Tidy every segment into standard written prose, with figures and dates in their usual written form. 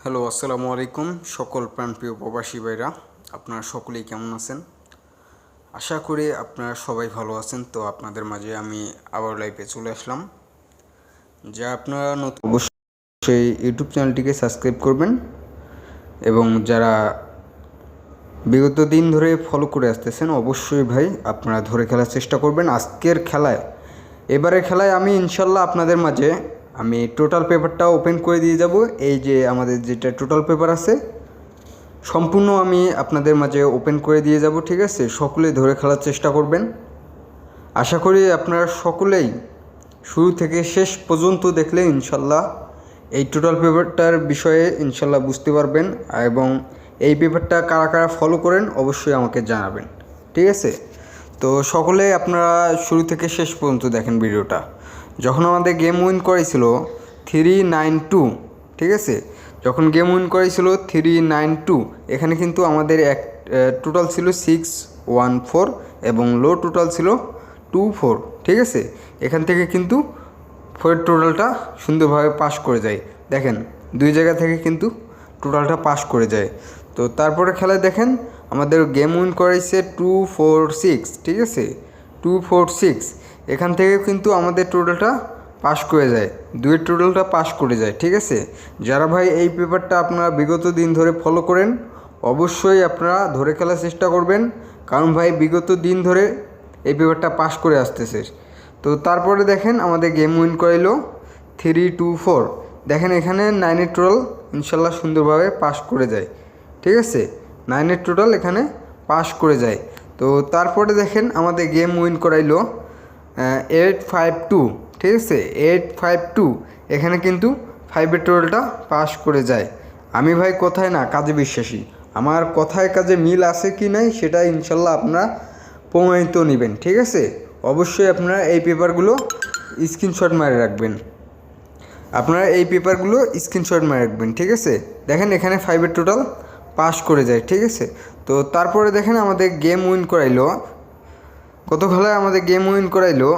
Hello, আসসালামু আলাইকুম। সকল প্রাণপ্রিয় প্রবাসী ভাইরা, আপনারা সকলেই কেমন আছেন? আশা করি আপনারা সবাই ভালো আছেন। তো আপনাদের মাঝে আমি আবার লাইভে চলে আসলাম। যা আপনারা নতুন অবশ্যই ইউটিউব চ্যানেলটিকে সাবস্ক্রাইব করবেন এবং যারা বিগত দিন ধরে ফলো করে আসতেছেন অবশ্যই ভাই আপনারা ধরে খেলার চেষ্টা করবেন। আজকের খেলায় এবারের খেলায় আমি ইনশাল্লাহ আপনাদের মাঝে আমি টোটাল পেপারটা ওপেন করে দিয়ে যাব। এই যে আমাদের যেটা টোটাল পেপার আছে সম্পূর্ণ আমি আপনাদের মাঝে ওপেন করে দিয়ে যাব, ঠিক আছে? সকলেই ধরে খেলার চেষ্টা করবেন। আশা করি আপনারা সকলেই শুরু থেকে শেষ পর্যন্ত দেখলে ইনশাল্লাহ এই টোটাল পেপারটার বিষয়ে ইনশাল্লাহ বুঝতে পারবেন এবং এই পেপারটা কারা কারা ফলো করেন অবশ্যই আমাকে জানাবেন, ঠিক আছে? তো সকলে আপনারা শুরু থেকে শেষ পর্যন্ত দেখেন ভিডিওটা। যখন আমাদের গেম উইন করেছিল 392, ঠিক আছে? যখন গেম উইন করেছিল 392, এখানে কিন্তু আমাদের টোটাল ছিল 614 এবং লো টোটাল ছিল 24, ঠিক আছে? এখান থেকে কিন্তু ফোর টোটালটা সুন্দরভাবে পাস করে যায়। দেখেন দুই জায়গা থেকে কিন্তু টোটালটা পাস করে যায়। তো তারপরে খেলায় দেখেন আমাদের গেম উইন করাইছে 246, ঠিক আছে? 246 এখান থেকে কিন্তু আমাদের টোটালটা পাস করে যায়, দুয়ের টোটালটা পাস করে যায়, ঠিক আছে? যারা ভাই এই পেপারটা আপনারা বিগত দিন ধরে ফলো করেন অবশ্যই আপনারা ধরে খেলার চেষ্টা করবেন, কারণ ভাই বিগত দিন ধরে এই পেপারটা পাস করে আসতেছে। তো তারপরে দেখেন আমাদের গেম উইন করাইলো 324। দেখেন এখানে 9-এর টোটাল ইনশাল্লাহ সুন্দরভাবে পাস করে যায়, ঠিক আছে? 9-এর টোটাল এখানে পাস করে যায়। তো তারপরে দেখেন আমাদের গেম উইন করাইলো 852, ঠিক আছে? 852 এখানে কিন্তু 5-এর টোটালটা পাস করে যায়। আমি ভাই কথায় না কাজে বিশ্বাসী, আমার কথায় কাজে মিল আছে কি নাই সেটা ইনশাল্লাহ আপনারা প্রমাণিত নেবেন, ঠিক আছে? অবশ্যই আপনারা এই পেপারগুলো স্ক্রিনশট মারে রাখবেন, আপনারা এই পেপারগুলো স্ক্রিনশট মারে রাখবেন, ঠিক আছে? দেখেন এখানে 5-এর টোটাল পাস করে যায়, ঠিক আছে? তো তারপরে দেখেন আমাদের গেম উইন করাইলো, কত খেলায় আমাদের গেম উইন করাইলো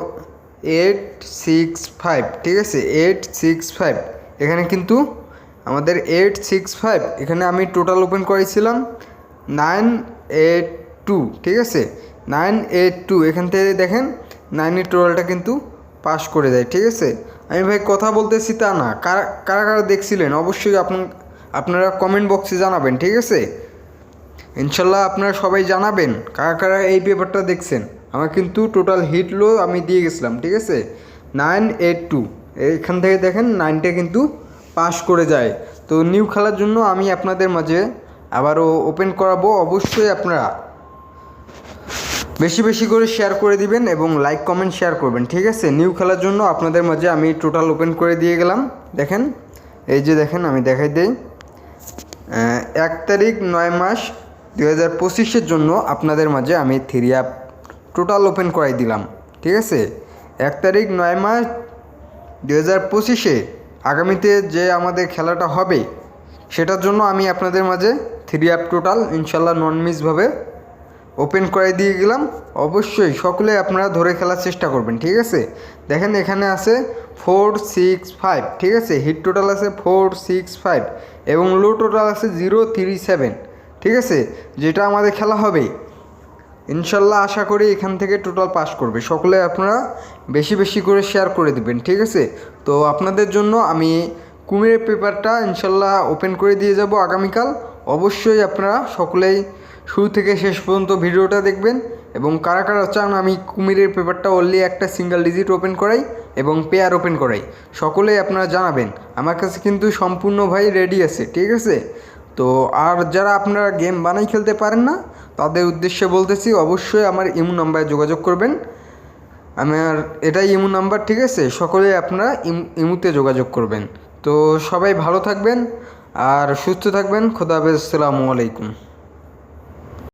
865, ঠিক আছে? 865 এখানে কিন্তু আমাদের 865 এখানে আমি টোটাল ওপেন করেছিলাম 982, ঠিক আছে? 982 এখান থেকে দেখেন 9-এর টোটালটা কিন্তু পাস করে যায়, ঠিক আছে? আমি ভাই কথা বলতেছি তা না, কারা কারা দেখছিলেন অবশ্যই আপনারা কমেন্ট বক্সে জানাবেন, ঠিক আছে? ইনশাল্লাহ আপনারা সবাই জানাবেন কারা কারা এই পেপারটা দেখছেন। আমার কিন্তু টোটাল হিট লো আমি দিয়ে গেছিলাম, ঠিক আছে? 982 এখান থেকে দেখেন 9টা কিন্তু পাস করে যায়। তো নিউ খেলার জন্য আমি আপনাদের মাঝে আবারও ওপেন করাবো। অবশ্যই আপনারা বেশি বেশি করে শেয়ার করে দিবেন এবং লাইক কমেন্ট শেয়ার করবেন, ঠিক আছে? নিউ খেলার জন্য আপনাদের মাঝে আমি টোটাল ওপেন করে দিয়ে গেলাম। দেখেন এই যে দেখেন আমি দেখাই দিই, 1 তারিখ 9 মাস 2025-এর জন্য আপনাদের মাঝে আমি 3 অ্যাপ টোটাল ওপেন করাই দিলাম, ঠিক আছে? 1 তারিখ 9 মাস 2025-এ আগামীতে যে আমাদের খেলাটা হবে সেটার জন্য আমি আপনাদের মাঝে 3 অ্যাপ টোটাল ইনশাল্লাহ নন মিসভাবে ওপেন করে দিয়ে গেলাম। অবশ্যই সকলে আপনারা ধরে খেলার চেষ্টা করবেন, ঠিক আছে? দেখেন এখানে আছে 465, ঠিক আছে? হিট টোটাল আছে 465 এবং লো টোটাল আছে 037, ঠিক আছে? যেটা আমাদের খেলা হবে ইনশাল্লাহ আশা করি এখান থেকে টোটাল পাস করবে। সকলে আপনারা বেশি বেশি করে শেয়ার করে দিবেন, ঠিক আছে? তো আপনাদের জন্য আমি কুমিরের পেপারটা ইনশাল্লাহ ওপেন করে দিয়ে যাব আগামীকাল। অবশ্যই আপনারা সকলেই শুরু থেকে শেষ পর্যন্ত ভিডিওটা দেখবেন এবং কারা কারা চান আমি কুমিরের পেপারটা অনলি একটা সিঙ্গেল ডিজিট ওপেন করাই এবং পেয়ার ওপেন করাই সকলেই আপনারা জানাবেন। আমার কাছে কিন্তু সম্পূর্ণ ভাই রেডি আছে, ঠিক আছে? তো আর যারা আপনারা গেম বানাই খেলতে পারেন না তাদের উদ্দেশ্যে বলতেছি অবশ্যই আমার ইমো নাম্বারে যোগাযোগ করবেন। আমার এটাই ইমো নাম্বার, ঠিক আছে? সকলেই আপনারা ইমোতে যোগাযোগ করবেন। তো সবাই ভালো থাকবেন আর সুস্থ থাকবেন। খোদা হাফেজ, আসসালামু আলাইকুম।